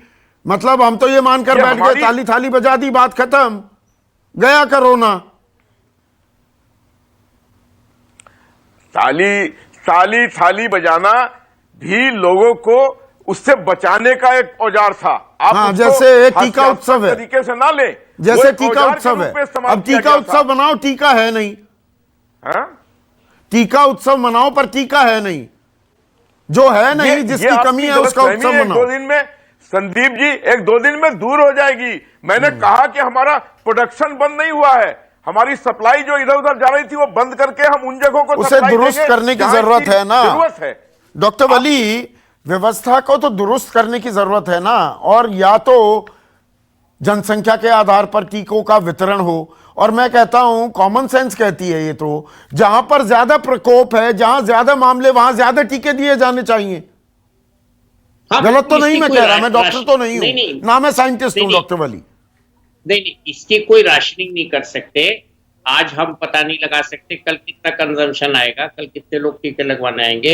मतलब हम तो ये मानकर ये बैठ गए, हमारी- ताली थाली बजा दी, बात खत्म, गया कोरोना। ताली थाली बजाना भी लोगों को उससे बचाने का एक औजार था। आप हाँ, उसको जैसे टीका हास्यास्पद उत्सव है, तरीके से ना ले, जैसे टीका उत्सव है। अब टीका उत्सव मनाओ, टीका है नहीं, टीका उत्सव मनाओ पर टीका है नहीं, जो है नहीं, जिसकी कमी है उसका उत्सव मनाओ। 2 दिन में संदीप जी, 1-2 दिन में दूर हो जाएगी। मैंने कहा कि हमारा प्रोडक्शन बंद नहीं हुआ है, हमारी सप्लाई जो इधर उधर जा रही थी वो बंद करके हम उन जगहों को उसे सप्लाई दुरुस्त देंगे करने की जहां जरूरत इसकी है ना जरूरत है। डॉक्टर वली, व्यवस्था को तो दुरुस्त करने की जरूरत है ना, और या तो जनसंख्या के आधार पर टीकों का वितरण हो, और मैं कहता हूं कॉमन सेंस कहती है ये, तो जहां पर ज्यादा प्रकोप है, जहां ज्यादा मामले, वहां ज्यादा टीके दिए जाने चाहिए। हाँ, गलत तो नहीं इसकी मैं कोई कह रहा, मैं डॉक्टर तो नहीं नहीं, हूं ना, मैं साइंटिस्ट हूं नहीं, डॉक्टर वली। नहीं, इसकी कोई राशनिंग नहीं कर सकते। आज हम पता नहीं लगा सकते कल कितना कंजम्पशन आएगा, कल कितने लोग टीके लगवाने आएंगे।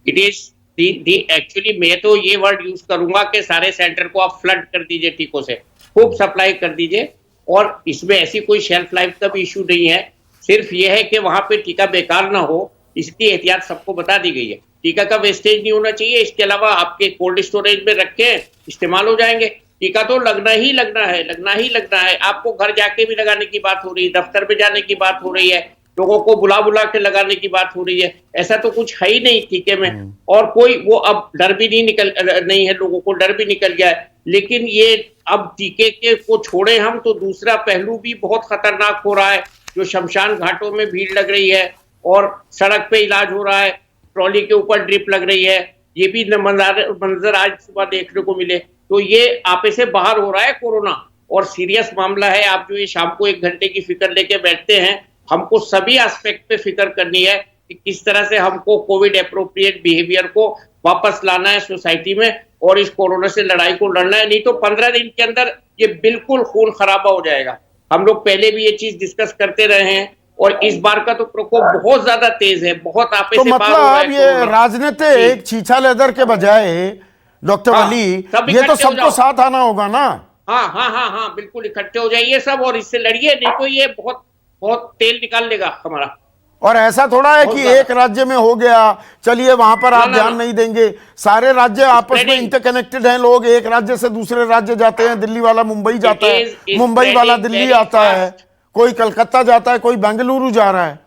इट इज एक्चुअली मैं तो ये वर्ड यूज करूंगा कि सारे सेंटर को आप फ्लड कर दीजिए टीकों से, खूब सप्लाई कर दीजिए, और इसमें ऐसी कोई शेल्फ लाइफ का भी इश्यू नहीं है। सिर्फ ये है कि वहां पे टीका बेकार ना हो, इसकी एहतियात सबको बता दी गई है। टीका का वेस्टेज नहीं होना चाहिए, इसके अलावा आपके कोल्ड स्टोरेज में रखे इस्तेमाल हो जाएंगे। टीका तो लगना ही लगना है, लगना ही लगना है। आपको घर जाके भी लगाने की बात हो रही है, दफ्तर में जाने की बात हो रही है, लोगों को बुला बुला के लगाने की बात हो रही है। ऐसा तो कुछ है ही नहीं टीके में, और कोई वो अब डर भी नहीं है, लोगों को डर भी निकल गया है। लेकिन ये अब टीके के को छोड़े हम, तो दूसरा पहलू भी बहुत खतरनाक हो रहा है, जो शमशान घाटों में भीड़ लग रही है और सड़क पे इलाज हो रहा है, ट्रॉली के ऊपर ड्रिप लग रही है। ये भी मंजर आज सुबह देखने को मिले। तो ये आपे से बाहर हो रहा है कोरोना, और सीरियस मामला है। आप जो ये शाम को 1 घंटे की फिक्र लेके बैठते हैं, हमको सभी एस्पेक्ट पे फिक्र करनी है कि किस तरह से हमको कोविड एप्रोप्रिएट बिहेवियर को वापस लाना है सोसाइटी में, और इस कोरोना से लड़ाई को लड़ना है। नहीं तो 15 दिन के अंदर ये बिल्कुल खून खराबा हो जाएगा। हम लोग पहले भी ये चीज डिस्कस करते रहे हैं, और इस बार का तो प्रकोप बहुत ज्यादा तेज है, बहुत आपे तो से बाहर हो रहा है मतलब ये कोरोना। राजनीतिक छीछा लेदर के बजाय डॉक्टर हाँ, वली, सब ये तो इकट्ठे हो सबको जाओ। साथ आना होगा ना। हाँ, बिल्कुल इकट्ठे हो जाइए सब, और इससे लड़िए। नहीं तो ये बहुत बहुत तेल निकाल लेगा हमारा। और ऐसा थोड़ा है कि एक राज्य में हो गया, चलिए वहां पर आप ध्यान नहीं देंगे। सारे राज्य आपस में इंटरकनेक्टेड हैं, लोग एक राज्य से दूसरे राज्य जाते हैं। दिल्ली वाला मुंबई जाता है, मुंबई वाला दिल्ली आता है, कोई कलकत्ता जाता है, कोई बेंगलुरु जा रहा है।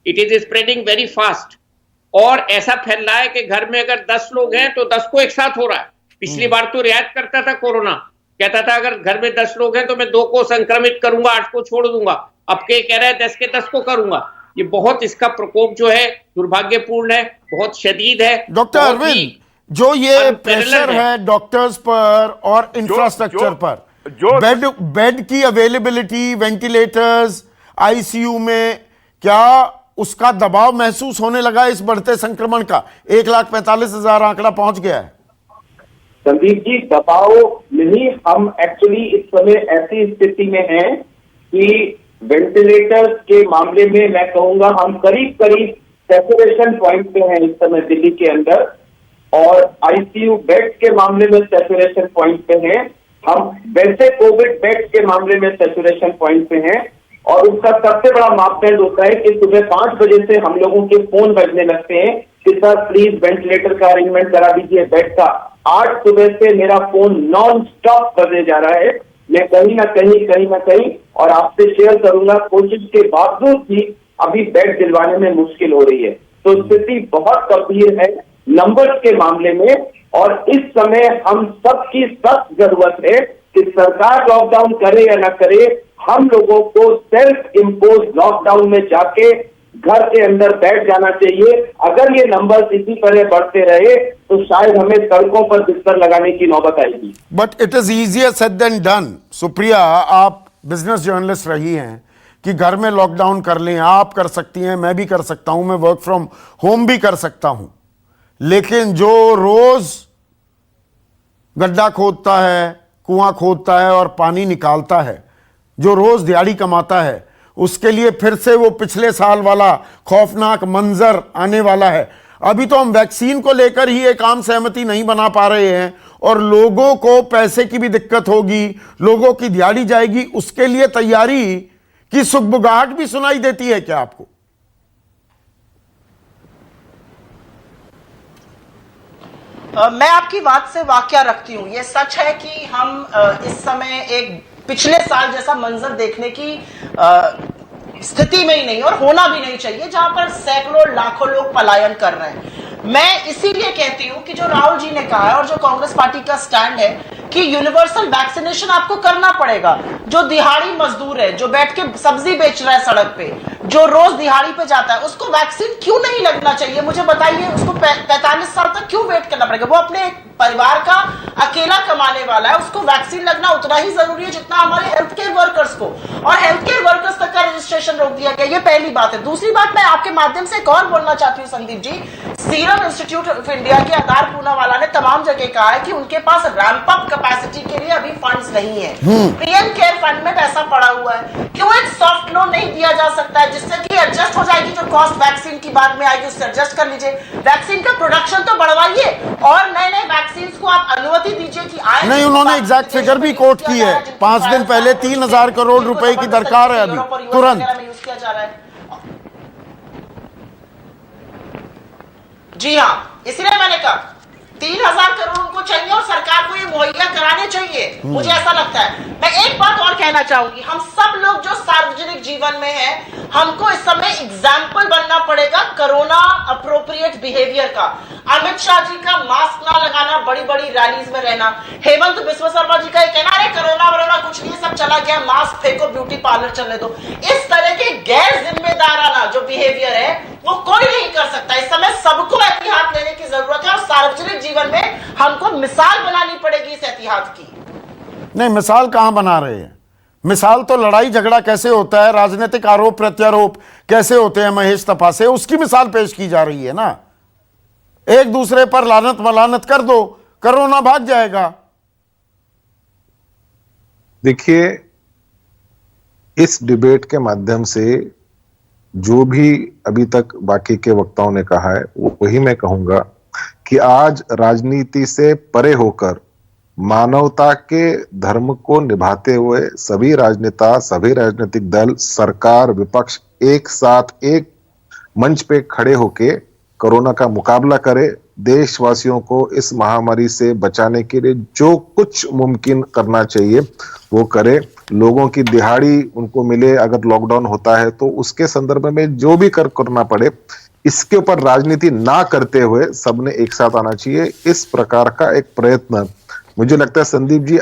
It is spreading very fast, और ऐसा फैल रहा है कि घर में अगर 10 लोग हैं तो 10 को एक साथ हो रहा है। पिछली बार तो रियायत करता था कोरोना, कहता था अगर घर में 10 लोग हैं तो मैं 2 को संक्रमित करूंगा, 8 को छोड़ दूंगा। अब के कह रहा है 10 के 10 को करूंगा। ये बहुत, इसका प्रकोप जो है दुर्भाग्यपूर्ण है, बहुत शदीद है। डॉक्टर अरविंद, जो ये प्रेशर है डॉक्टर्स पर और इंफ्रास्ट्रक्चर पर, बेड की अवेलेबिलिटी, वेंटिलेटर्स, आईसीयू में, क्या उसका दबाव महसूस होने लगा इस बढ़ते संक्रमण का? 1,45,000 आंकड़ा पहुंच गया है। संदीप जी, दबाव नहीं, हम एक्चुअली इस समय ऐसी स्थिति में हैं कि वेंटिलेटर्स के मामले में मैं कहूंगा हम करीब करीब सैचुरेशन पॉइंट पे हैं इस समय दिल्ली के अंदर, और आईसीयू बेड के मामले में सैचुरेशन पॉइंट पे हैं हम। वैसे कोविड बेड के मामले में सैचुरेशन पॉइंट पे हैं, और उसका सबसे बड़ा मापदंड होता है कि सुबह 5 बजे से हम लोगों के फोन बजने लगते हैं कि सर प्लीज वेंटिलेटर का अरेंजमेंट करा दीजिए, बेड का। 8 सुबह से मेरा फोन नॉन स्टॉप बजने जा रहा है। मैं कहीं ना कहीं और आपसे शेयर करूंगा, कोशिश के बावजूद भी अभी बेड दिलवाने में मुश्किल हो रही है। तो स्थिति बहुत गंभीर है नंबर्स के मामले में, और इस समय हम सबकी सख्त जरूरत है कि सरकार लॉकडाउन करे या ना करे, हम लोगों को सेल्फ इम्पोज लॉकडाउन में जाके घर के अंदर बैठ जाना चाहिए। अगर ये नंबर इसी तरह बढ़ते रहे तो शायद हमें सड़कों पर बिस्तर लगाने की नौबत आएगी। But it is easier said than done. Supriya, आप बिजनेस जर्नलिस्ट रही हैं कि घर में लॉकडाउन कर लें, आप कर सकती हैं, मैं भी कर सकता हूं, मैं वर्क फ्रॉम होम भी कर सकता हूं, लेकिन जो रोज गड्ढा खोदता है, कुआं खोदता है और पानी निकालता है, जो रोज दिहाड़ी कमाता है, उसके लिए फिर से वो पिछले साल वाला खौफनाक मंजर आने वाला है। अभी तो हम वैक्सीन को लेकर ही एक आम सहमति नहीं बना पा रहे हैं और लोगों को पैसे की भी दिक्कत होगी, लोगों की दिहाड़ी जाएगी, उसके लिए तैयारी की सुगबुगाहट भी सुनाई देती है क्या आपको? मैं आपकी बात से वाकया रखती हूं। यह सच है कि हम इस समय एक पिछले साल जैसा मंजर देखने की स्थिति में ही नहीं और होना भी नहीं चाहिए, जहां पर सैकड़ों लाखों लोग पलायन कर रहे हैं। मैं इसीलिए कहती हूं कि जो राहुल जी ने कहा है और जो कांग्रेस पार्टी का स्टैंड है कि यूनिवर्सल वैक्सीनेशन आपको करना पड़ेगा। जो दिहाड़ी मजदूर है, जो बैठ के सब्जी बेच रहा है सड़क पे, जो रोज दिहाड़ी पे जाता है, उसको वैक्सीन क्यों नहीं लगना चाहिए? मुझे बताइए, उसको 45 साल तक क्यों वेट करना पड़ेगा? वो अपने परिवार का अकेला कमाने वाला है, उसको वैक्सीन लगना उतना ही जरूरी है जितना हमारे हेल्थ केयर वर्कर्स को, और हेल्थ केयर वर्कर्स तक का रजिस्ट्रेशन रोक दिया गया। ये पहली बात है। दूसरी बात, मैं आपके माध्यम से एक और बोलना चाहती हूँ Sandeep ji, serum institute of India के आधार पूनावाला ने तमाम जगह कहा है कि उनके पास रैंप अप कैपेसिटी के लिए अभी फंड्स नहीं है। पीएम केयर फंड में पैसा पड़ा हुआ है, क्यों एक सॉफ्ट लोन नहीं दिया जा सकता है जिससे कि एडजस्ट हो जाएगी? जो कॉस्ट वैक्सीन की बाद में आएगी उससे एडजस्ट कर लीजिए। वैक्सीन का प्रोडक्शन तो बढ़वाइए और नए नए वैक्सीन को आप अनुमति दीजिए कि आए। नहीं, उन्होंने एग्जैक्ट फिगर भी कोट की है। 5 दिन पहले 3,000 करोड़ रुपए की दरकार है अभी तुरंत। यूज किया जा रहा है। जी हाँ, इसलिए मैंने कहा 3,000 करोड़ उनको चाहिए और सरकार को ये मुहैया कराने चाहिए, मुझे ऐसा लगता है। मैं एक बात और कहना चाहूंगी, हम सब लोग जो सार्वजनिक जीवन में हैं, हमको इस समय एग्जाम्पल बनना पड़ेगा कोरोना अप्रोप्रिएट बिहेवियर का। अमित शाह जी का मास्क ना लगाना, बड़ी बड़ी रैलीज में रहना, हेमंत बिस्वा शर्मा जी का ये कहना, अरे कोरोना वरोना कुछ नहीं, सब चला गया, मास्क फेंको, ब्यूटी पार्लर चलने दो। इस तरह के गैर जिम्मेदाराना जो बिहेवियर है वो कोई नहीं कर सकता। इस समय सबको एहतियात लेने की जरूरत है और सार्वजनिक जीवन में हमको मिसाल बनानी पड़ेगी इस एहतियात की। नहीं, मिसाल कहां बना रहे हैं? मिसाल तो लड़ाई झगड़ा कैसे होता है, राजनीतिक आरोप प्रत्यारोप कैसे होते हैं महेश तपासे, उसकी मिसाल पेश की जा रही है ना। एक दूसरे पर लानत मलानत कर दो, कोरोना भाग जाएगा। देखिए, इस डिबेट के माध्यम से जो भी अभी तक बाकी के वक्ताओं ने कहा है वही मैं कहूंगा कि आज राजनीति से परे होकर मानवता के धर्म को निभाते हुए सभी राजनेता, सभी राजनीतिक दल, सरकार, विपक्ष एक साथ एक मंच पे खड़े होके कोरोना का मुकाबला करे। देशवासियों को इस महामारी से बचाने के लिए जो कुछ मुमकिन करना चाहिए वो करे। लोगों की दिहाड़ी उनको मिले, अगर लॉकडाउन होता है तो उसके संदर्भ में जो भी करना पड़े, इसके ऊपर राजनीति ना करते हुए सबने एक साथ आना चाहिए। इस प्रकार का एक प्रयत्न मुझे लगता है संदीप जी,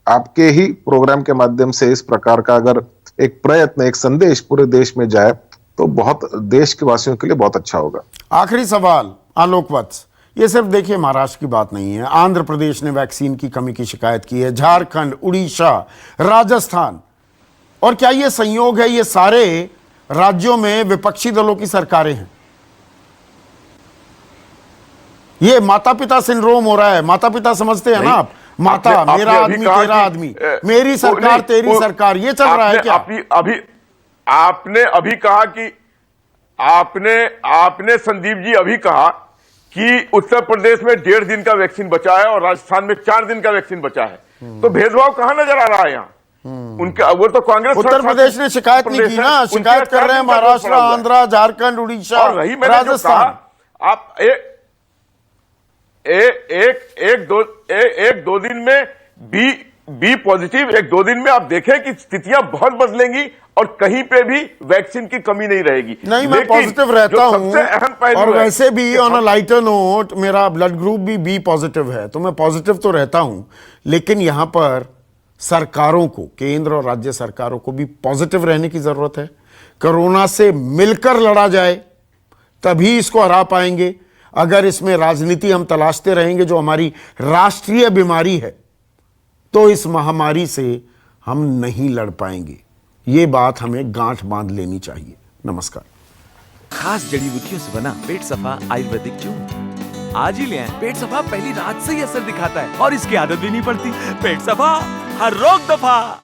आपके ही प्रोग्राम के माध्यम से इस प्रकार का अगर एक प्रयत्न, एक संदेश पूरे देश में जाए तो बहुत देश के वासियों के लिए बहुत अच्छा होगा। आखिरी सवाल आलोक वत्स, ये सिर्फ देखिए महाराष्ट्र की बात नहीं है। आंध्र प्रदेश ने वैक्सीन की कमी की शिकायत की है, झारखंड, उड़ीसा, राजस्थान, और क्या ये संयोग है ये सारे राज्यों में विपक्षी दलों की सरकारें हैं? ये माता पिता सिंड्रोम हो रहा है। माता पिता समझते हैं ना आप, माता मेरा आदमी तेरा आदमी, मेरी सरकार तेरी सरकार, ये चल रहा है क्या? आपने अभी कहा कि आपने संदीप जी अभी कहा कि उत्तर प्रदेश में 1.5 दिन का वैक्सीन बचा है और राजस्थान में 4 दिन का वैक्सीन बचा है। तो भेदभाव कहां नजर आ रहा है यहाँ? उनका वो तो कांग्रेस, उत्तर प्रदेश ने शिकायत नहीं की ना, शिकायत कर रहे हैं महाराष्ट्र, आंध्र, झारखंड, उड़ीसा, राजस्थान। आप एक दो दिन में बी पॉजिटिव, 1-2 दिन में आप देखें कि स्थितियां बहुत बदलेंगी और कहीं पे भी वैक्सीन की कमी नहीं रहेगी। नहीं, मैं पॉजिटिव रहता हूं और वैसे भी ऑन अ लाइटर नोट मेरा ब्लड ग्रुप भी बी पॉजिटिव है, तो मैं पॉजिटिव तो रहता हूं। लेकिन यहां पर सरकारों को, केंद्र और राज्य सरकारों को भी पॉजिटिव रहने की जरूरत है। कोरोना से मिलकर लड़ा जाए तभी इसको हरा पाएंगे। अगर इसमें राजनीति हम तलाशते रहेंगे जो हमारी राष्ट्रीय बीमारी है, तो इस महामारी से हम नहीं लड़ पाएंगे। ये बात हमें गांठ बांध लेनी चाहिए। नमस्कार। खास जड़ी बूटियों से बना पेट सफा आयुर्वेदिक चूर्ण आज ही ले आएं। पेट सफा पहली रात से ही असर दिखाता है और इसकी आदत भी नहीं पड़ती। पेट सफा, हर रोग दफा।